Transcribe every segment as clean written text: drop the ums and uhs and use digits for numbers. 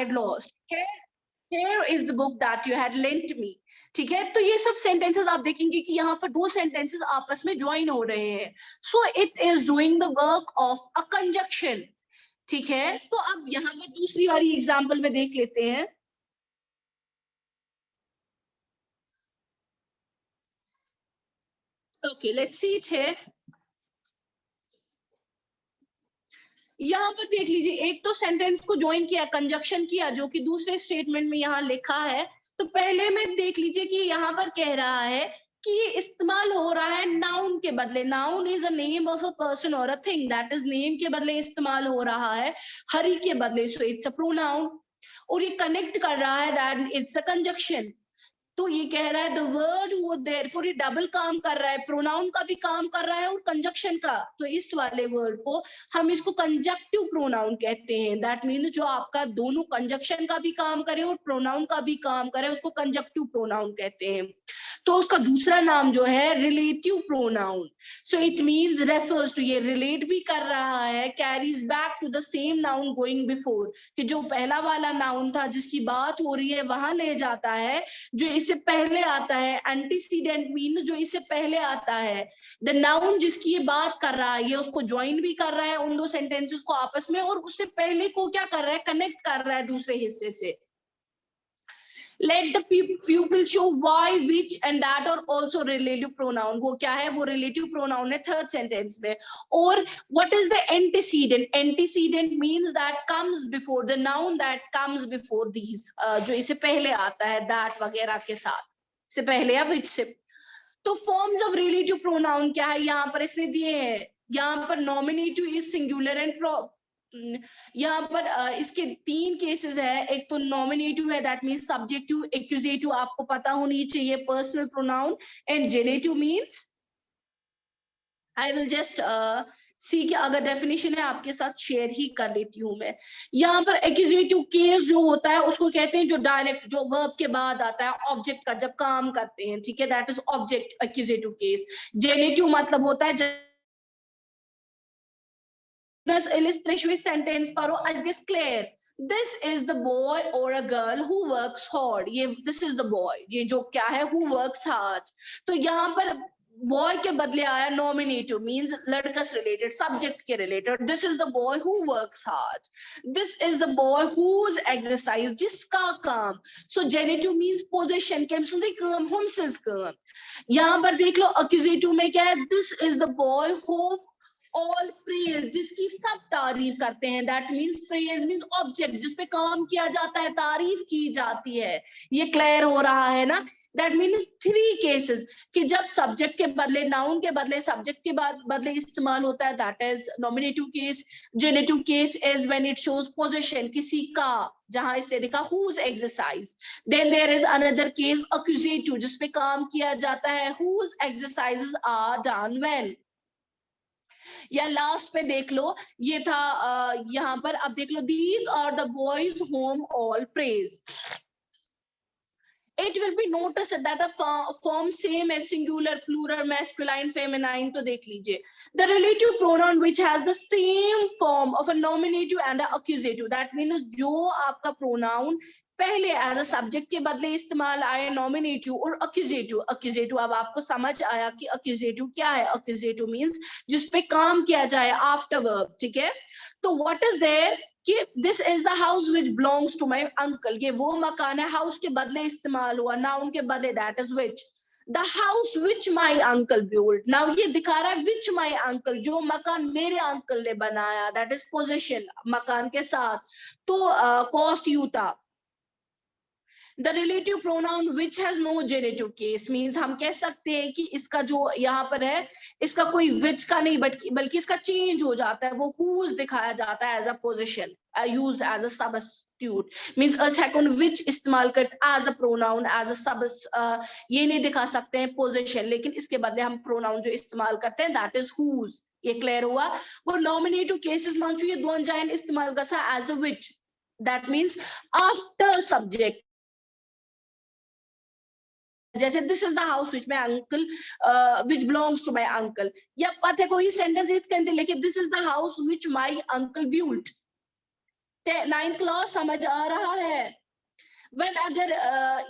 had lost. Here is the book that you had lent me. ठीक है, तो ये सब सेंटेंसेस आप देखेंगे कि यहाँ पर दो सेंटेंसेस आपस में ज्वाइन हो रहे हैं. So it is doing the work of a conjunction. ठीक है, तो अब यहाँ पर दूसरी वाली एग्जाम्पल में देख लेते हैं. ओके, लेट्स सी इट है. यहाँ पर देख लीजिए, एक तो सेंटेंस को ज्वाइन किया, कंजक्शन किया, जो कि दूसरे स्टेटमेंट में यहाँ लिखा है. तो पहले में देख लीजिए कि यहाँ पर कह रहा है कि ये इस्तेमाल हो रहा है नाउन के बदले. Noun is a name of a person और a thing. That is name के बदले इस्तेमाल हो रहा है, हरी के बदले. So it's a pronoun. और ये कनेक्ट कर रहा है, दैट इट्स अ कंजक्शन. तो ये कह रहा है द वर्ड वो देयरफॉर, ये डबल काम कर रहा है, प्रोनाउन का भी काम कर रहा है और कंजक्शन का. तो इस वाले वर्ड को हम इसको कंजक्टिव प्रोनाउन कहते हैं. दैट मीन्स जो आपका दोनों कंजक्शन का भी काम करे और प्रोनाउन का भी काम करे, उसको कंजक्टिव प्रोनाउन कहते हैं. तो उसका दूसरा नाम जो है relative pronoun. So it means refers to, ये रिलेट भी कर रहा है, carries back to the same noun going before, कि जो पहला वाला नाउन था जिसकी बात हो रही है वहां ले जाता है जो इससे पहले आता है. एंटीसीडेंट मीन जो इससे पहले आता है. द नाउन जिसकी ये बात कर रहा है, ये उसको ज्वाइन भी कर रहा है उन दो सेंटेंसेस को आपस में, और उससे पहले को क्या कर रहा है, कनेक्ट कर रहा है दूसरे हिस्से से. Let the pupil show why, which and that are also relative pronoun. वो क्या है, वो relative pronoun है थर्ड सेंटेंस में. और what is the antecedent? Antecedent means that comes before, the noun that comes before these, जो इससे पहले आता है that वगैरह के साथ, से पहले या which से. तो forms of relative pronoun क्या है, यहाँ पर इसने दिए हैं. यहाँ पर nominative is singular and यहाँ पर इसके तीन केसेस है. एक तो नॉमिनेटिव है, दैट मींस सब्जेक्टिव. एक्यूजेटिव आपको पता होनी चाहिए, personal pronoun. And generative means, I will just see कि अगर डेफिनेशन है आपके साथ शेयर ही कर लेती हूँ मैं. यहाँ पर एक्यूजेटिव केस जो होता है उसको कहते हैं जो डायरेक्ट, जो वर्ब के बाद आता है, ऑब्जेक्ट का जब काम करते हैं. ठीक है, that is object accusative case. Generative मतलब होता है das illustration sentence paro as guess clear. This is the boy or a girl who works hard. ये this is the boy, ये जो क्या है, who works hard. तो यहाँ पर boy के बदले आया nominative, means लड़का से related, subject के related. This is the boy who works hard. This is the boy whose exercise, जिसका काम. So genitive means possession, केमसे काम, हमसे काम. यहाँ पर देख लो accusative में क्या है, this is the boy whom all praise, जिसकी सब तारीफ करते हैं. That means praise means object जिसपे काम किया जाता है, तारीफ की जाती है. ये क्लियर हो रहा है ना. दैट मीन्स थ्री केसेस कि जब सब्जेक्ट के बदले, नाउन के बदले सब्जेक्ट के बदले इस्तेमाल होता है, that is nominative case. Generative case is when it shows position, किसी का, जहां इससे लिखा whose exercise. Then there is another case accusative, जिसपे काम किया जाता है, whose exercises are done well. या लास्ट पे देख लो, ये था यहाँ पर. अब देख लो, these are the boys whom all praise. It will be noticed that the form same as singular, plural, masculine, feminine. तो देख लीजिए, the relative pronoun which has the same form of a nominative and a accusative. That means जो आपका pronoun पहले as a subject के बदले इस्तेमाल आए, नॉमिनेटिव और अक्यूजेटिव. अक्यूजेटिव अब आपको समझ आया कि अक्यूजेटिव क्या है. अक्यूजेटिव मींस जिस पे काम किया जाए आफ्टर वर्ब. ठीक है, तो व्हाट इज देयर कि this is the house which belongs to my uncle. ये वो मकान है, हाउस के बदले इस्तेमाल हुआ, नाउन के बदले, that is which. The house which my uncle build. Now ये दिखा रहा है व्हिच माय अंकल, जो मकान मेरे अंकल ने बनाया, दैट इज पोजीशन, मकान के साथ. तो कॉस्ट यू था. The relative pronoun which has no genitive case means हम कह सकते हैं कि इसका जो यहाँ पर है, इसका कोई which का नहीं बल्कि इसका चेंज हो जाता है, वो whose दिखाया जाता है as a position, used as a substitute. means a second which इस्तेमाल कर as a pronoun, as a ये नहीं दिखा सकते हैं position, लेकिन इसके बदले हम pronoun जो इस्तेमाल करते हैं that is whose. ये क्लियर हुआ. वो nominative cases मानचू ये दोन जाइन इस्तेमाल कर सा as a which. that means after subject. जैसे this is the house which my uncle which belongs to my uncle. या पता कोई सेंटेंस इत कहते लेकिन this is the house which my uncle built. 9th class समझ आ रहा है? वेल अगर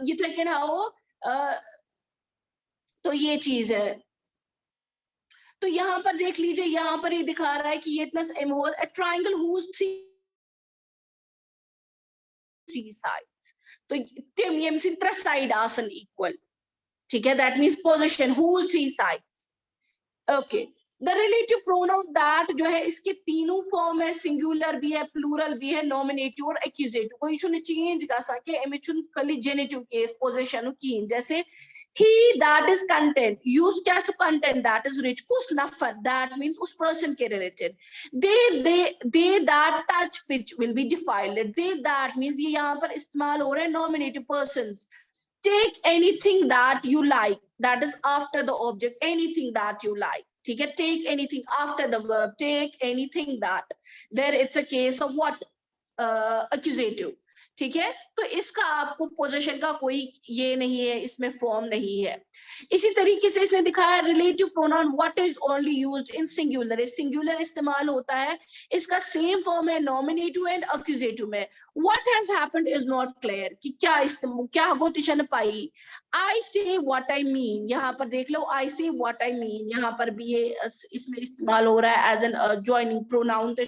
यिथै हाओ तो ये चीज है। तो यहाँ पर देख लीजिए, यहाँ पर ये दिखा रहा है कि ये इतना a triangle whose three sides, तो tiem yems in tres side आसन equal, ठीक है, that means position whose three sides। okay, the relative pronoun that जो है इसके तीनों फॉर्म है, सिंगुलर भी है, प्लूरल भी है, नॉमिनेटिव और एक्यूजेटिव। कोई छुने चेंज का सके एमे छुन खाली जेनेटिव केस पोजीशन की, जैसे he that is content use क्या to content that is rich, कुछ नफर दैट मींस उस पर्सन के related. they that touch which will be defiled, they that means ये यहाँ पर इस्तेमाल हो रहा है nominative persons. take anything that you like, that is after the object, anything that you like, ठीक है, take anything after the verb, take anything that, there it's a case of what, accusative, ठीक है। तो इसका आपको position का कोई ये नहीं है, इसमें फॉर्म नहीं है। इसी तरीके से इसने दिखाया relative pronoun what is only used in singular, singular इस्तेमाल होता है, इसका सेम फॉर्म है नॉमिनेटिव एंड एक्यूजेटिव में। What has happened is not clear, कि क्या वो तिशन पाई। आई से व्हाट आई मीन, यहाँ पर देख लो आई से व्हाट आई मीन, यहाँ पर भी ये इसमें इस्तेमाल हो रहा है एज एन जॉइनिंग प्रोनाउन, तो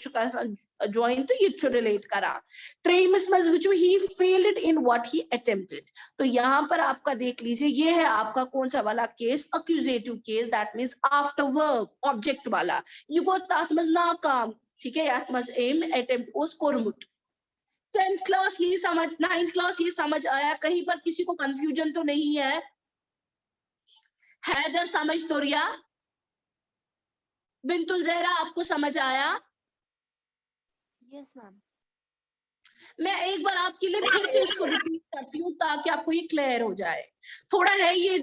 जॉइन तो ये रिलेट करा। ट्रेमस मज which he failed in what he attempted, तो यहाँ पर आपका देख लीजिए ये है आपका कौन सा वाला case, accusative case, that means after verb object वाला, ये गो तातमज नाकाम, ठीक है, यातमज एम अटेम्प्ट उस कोरमुट। 10th क्लास ये समझ, 9th क्लास ये समझ आया, कहीं पर किसी को कंफ्यूजन तो नहीं है? हैदर समझ तो रिया, बिंतुल जहरा आपको समझ आया? Yes ma'am. मैं एक बार आपके लिए फिर से इसको रिपीट करती हूँ ताकि आपको ये क्लियर हो जाए। थोड़ा है ये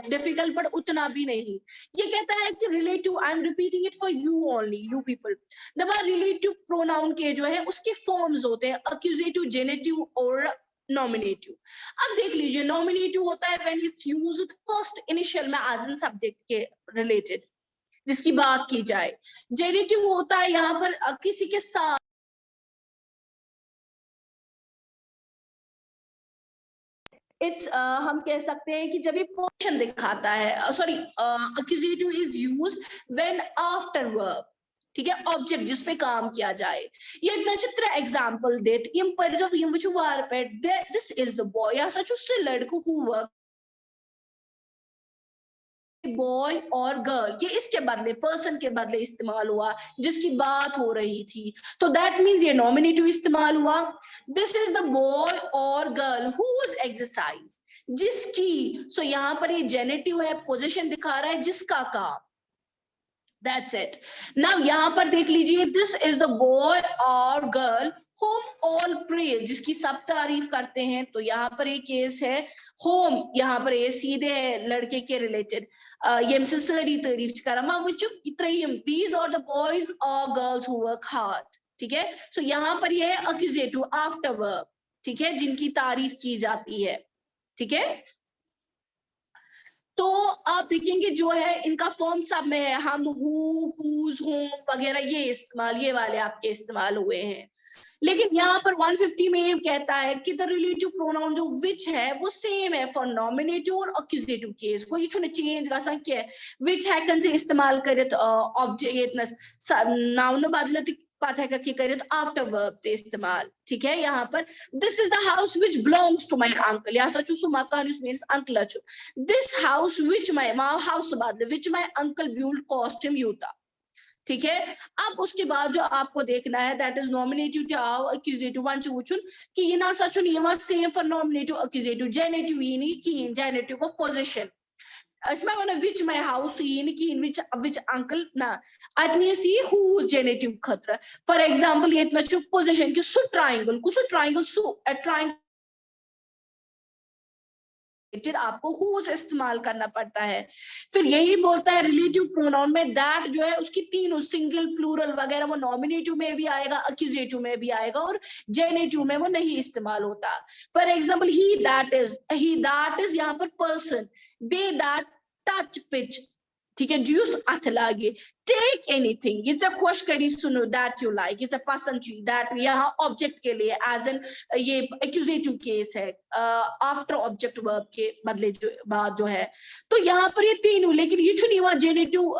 डिफिकल्ट बट उतना भी नहीं। ये कहता है कि relative, I am repeating it for you only, you people. दबा रिलेटिव प्रोनाउन के जो है उसके फॉर्म्स होते हैं एक्यूजेटिव, जेनेटिव और नॉमिनेटिव। अब देख लीजिए नॉमिनेटिव होता है when it's used first initial में एज एन सब्जेक्ट के रिलेटेड, जिसकी बात की जाए। जेनेटिव होता है यहाँ पर किसी के साथ हम कह सकते हैं कि जब ये पोजीशन दिखाता है, sorry accusative is used when after verb, ठीक है, ऑब्जेक्ट जिस पे काम किया जाए। ये नचित्र एग्जांपल देत यम परिजव यम विच वार पे दिस इज द बॉय, या सच उस लड़को हु वर्क बॉय और गर्ल, ये इसके बदले पर्सन के बदले इस्तेमाल हुआ जिसकी बात हो रही थी, तो दैट मींस ये नॉमिनेटिव इस्तेमाल हुआ। दिस इज द बॉय और गर्ल हुज एक्सरसाइज, जिसकी, सो यहाँ पर ये जेनेटिव है, पोजीशन दिखा रहा है जिसका काम, That's it. Now यहाँ पर देख लीजिए this is the boy or girl whom all praise, जिसकी सब तारीफ करते हैं, तो यहाँ पर एक केस है whom, यहाँ पर ये सीधे है लड़के के रिलेटेड, ये सारी तारीफ करा मा विच इत्रयम, these are the boys or girls who work hard, ठीक है। सो यहाँ पर ये है एक्यूजेटिव आफ्टर वर्ब, ठीक है, जिनकी तारीफ की जाती है, ठीक है। तो आप देखेंगे जो है इनका फॉर्म सब में है, हम, हु, हुज, होम वगैरह ये इस्तेमाल, ये वाले आपके इस्तेमाल हुए हैं। लेकिन यहाँ पर 150 में ये कहता है कि द रिलेटिव प्रोनाउन जो विच है वो सेम है फॉर नॉमिनेटिव और एक्यूजेटिव केस, कोई छुने चेंज का संख्या है। विच है कन से इस्तेमाल करे तो ऑब्जेक्ट नाउन बदलती पाता है कि करे तो आफ्टर वर्ब ते इस्तेमाल, ठीक है। यहाँ पर this is the house which belongs to my uncle, या सचु सु मकान उस मींस अंकल अचु, this house which my house बदले which my uncle build cost him यूता, ठीक है। अब उसके बाद जो आपको देखना है दैट इज नॉमिनेटिव टू आव एक्यूजेटिव वन चुचुन कि ये ना सचुन ये वा same for nominative accusative, genitive ये नहीं कि जेनेटिव को पोजीशन इसमें वन विच माय हाउस ये नहीं कि विच अंकल ना आदमी सी हु जेनेटिव खतरा। फॉर एग्जांपल ये इतना चुप पोजीशन कि सु ट्रायंगल सु अ ट्रायंगल आपको हुज इस्तेमाल करना पड़ता है। फिर यही बोलता है रिलेटिव प्रोनाउन में दैट जो है उसकी तीनों सिंगल प्लूरल वगैरह वो नॉमिनेटिव में भी आएगा, एक्यूजेटिव में भी आएगा और जेनेटिव में वो नहीं इस्तेमाल होता। For example he that is यहाँ पर person, they that touch pitch, ठीक है, जूस अथ लागे, टेक एनीथिंग, ये खुश करी सुनो, दैट यू लाइक, ये पसंद चीज, दैट यहाँ ऑब्जेक्ट के लिए एज एन ये एक्यूजेटिव केस है, आफ्टर ऑब्जेक्ट वर्ब के बदले जो बात जो है, तो यहाँ पर ये तीन, लेकिन ये छुनी वहां जेनेटिव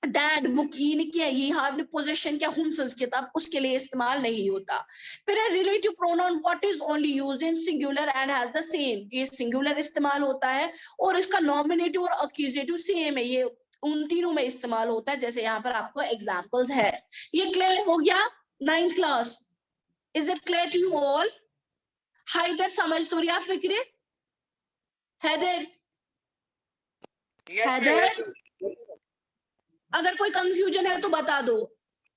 दैट बुक ये नहीं किया, ये आपने पोजेशन क्या हुम्सस किताब उसके लिए इस्तेमाल नहीं होता। फिर है relative pronoun what is only used in singular and has the same, ये सिंगुलर इस्तेमाल होता है और इसका नॉमिनेटिव और एक्यूजेटिव सेम है, ये उन तीनों में इस्तेमाल होता है, जैसे यहाँ पर आपको एग्जांपल्स है। ये क्लियर हो गया 9th class? Is it clear to you all? Haider समझ तो रिया फिक्रे? हैदर हैदर अगर कोई कंफ्यूजन है तो बता दो।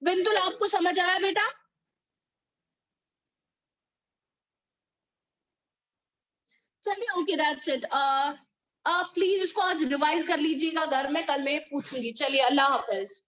बिंदुल आपको समझ आया बेटा? चलिए ओके दैट्स इट। प्लीज इसको आज रिवाइज कर लीजिएगा घर में, कल मैं पूछूंगी। चलिए अल्लाह हाफिज।